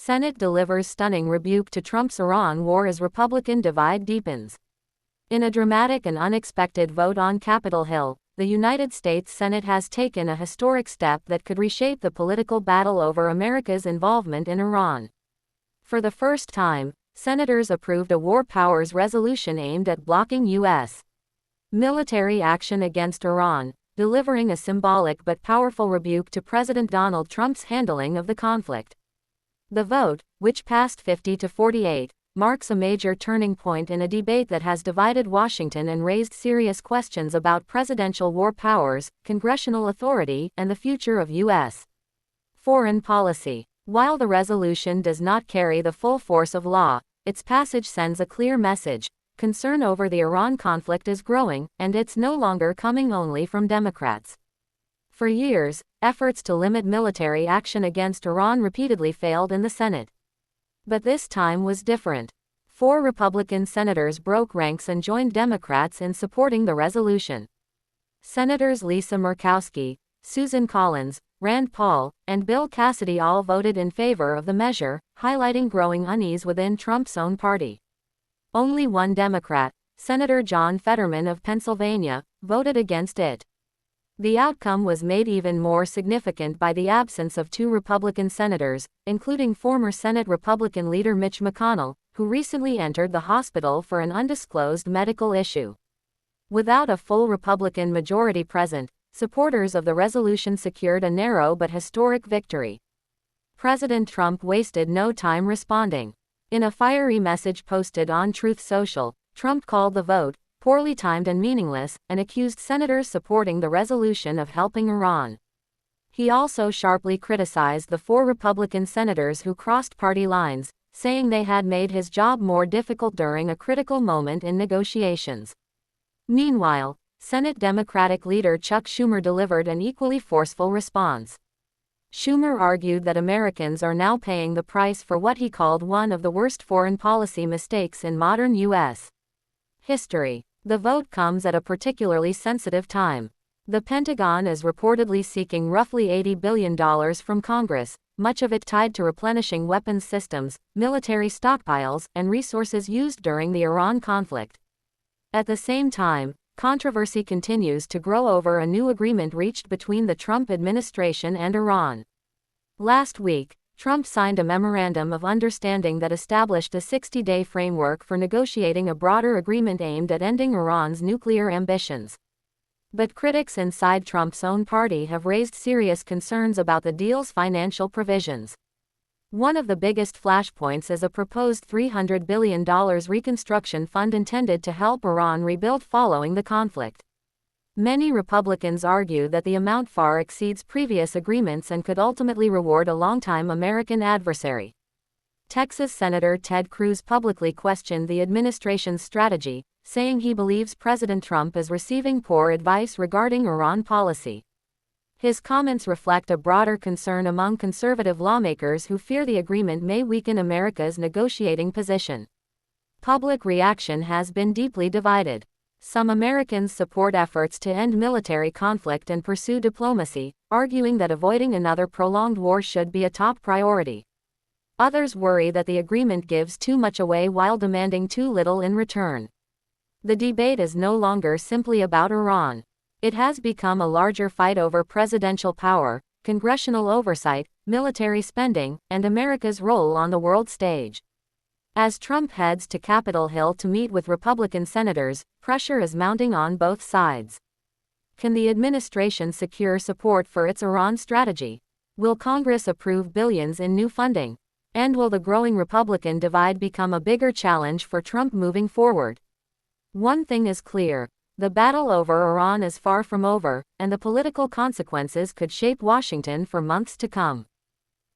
Senate delivers stunning rebuke to Trump's Iran war as Republican divide deepens. In a dramatic and unexpected vote on Capitol Hill, the United States Senate has taken a historic step that could reshape the political battle over America's involvement in Iran. For the first time, senators approved a war powers resolution aimed at blocking U.S. military action against Iran, delivering a symbolic but powerful rebuke to President Donald Trump's handling of the conflict. The vote, which passed 50 to 48, marks a major turning point in a debate that has divided Washington and raised serious questions about presidential war powers, congressional authority, and the future of U.S. foreign policy. While the resolution does not carry the full force of law, its passage sends a clear message. Concern over the Iran conflict is growing, and it's no longer coming only from Democrats. For years, efforts to limit military action against Iran repeatedly failed in the Senate. But this time was different. 4 Republican senators broke ranks and joined Democrats in supporting the resolution. Senators Lisa Murkowski, Susan Collins, Rand Paul, and Bill Cassidy all voted in favor of the measure, highlighting growing unease within Trump's own party. Only one Democrat, Senator John Fetterman of Pennsylvania, voted against it. The outcome was made even more significant by the absence of 2 Republican senators, including former Senate Republican leader Mitch McConnell, who recently entered the hospital for an undisclosed medical issue. Without a full Republican majority present, supporters of the resolution secured a narrow but historic victory. President Trump wasted no time responding. In a fiery message posted on Truth Social, Trump called the vote poorly timed and meaningless, and accused senators supporting the resolution of helping Iran. He also sharply criticized the 4 Republican senators who crossed party lines, saying they had made his job more difficult during a critical moment in negotiations. Meanwhile, Senate Democratic leader Chuck Schumer delivered an equally forceful response. Schumer argued that Americans are now paying the price for what he called one of the worst foreign policy mistakes in modern U.S. history. The vote comes at a particularly sensitive time. The Pentagon is reportedly seeking roughly $80 billion from Congress, much of it tied to replenishing weapons systems, military stockpiles, and resources used during the Iran conflict. At the same time, controversy continues to grow over a new agreement reached between the Trump administration and Iran. Last week, Trump signed a memorandum of understanding that established a 60-day framework for negotiating a broader agreement aimed at ending Iran's nuclear ambitions. But critics inside Trump's own party have raised serious concerns about the deal's financial provisions. One of the biggest flashpoints is a proposed $300 billion reconstruction fund intended to help Iran rebuild following the conflict. Many Republicans argue that the amount far exceeds previous agreements and could ultimately reward a longtime American adversary. Texas Senator Ted Cruz publicly questioned the administration's strategy, saying he believes President Trump is receiving poor advice regarding Iran policy. His comments reflect a broader concern among conservative lawmakers who fear the agreement may weaken America's negotiating position. Public reaction has been deeply divided. Some Americans support efforts to end military conflict and pursue diplomacy, arguing that avoiding another prolonged war should be a top priority. Others worry that the agreement gives too much away while demanding too little in return. The debate is no longer simply about Iran. It has become a larger fight over presidential power, congressional oversight, military spending, and America's role on the world stage. As Trump heads to Capitol Hill to meet with Republican senators, pressure is mounting on both sides. Can the administration secure support for its Iran strategy? Will Congress approve billions in new funding? And will the growing Republican divide become a bigger challenge for Trump moving forward? One thing is clear: the battle over Iran is far from over, and the political consequences could shape Washington for months to come.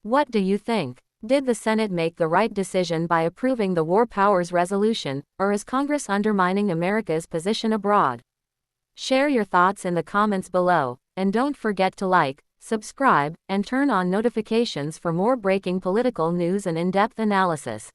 What do you think? Did the Senate make the right decision by approving the War Powers Resolution, or is Congress undermining America's position abroad? Share your thoughts in the comments below, and don't forget to like, subscribe, and turn on notifications for more breaking political news and in-depth analysis.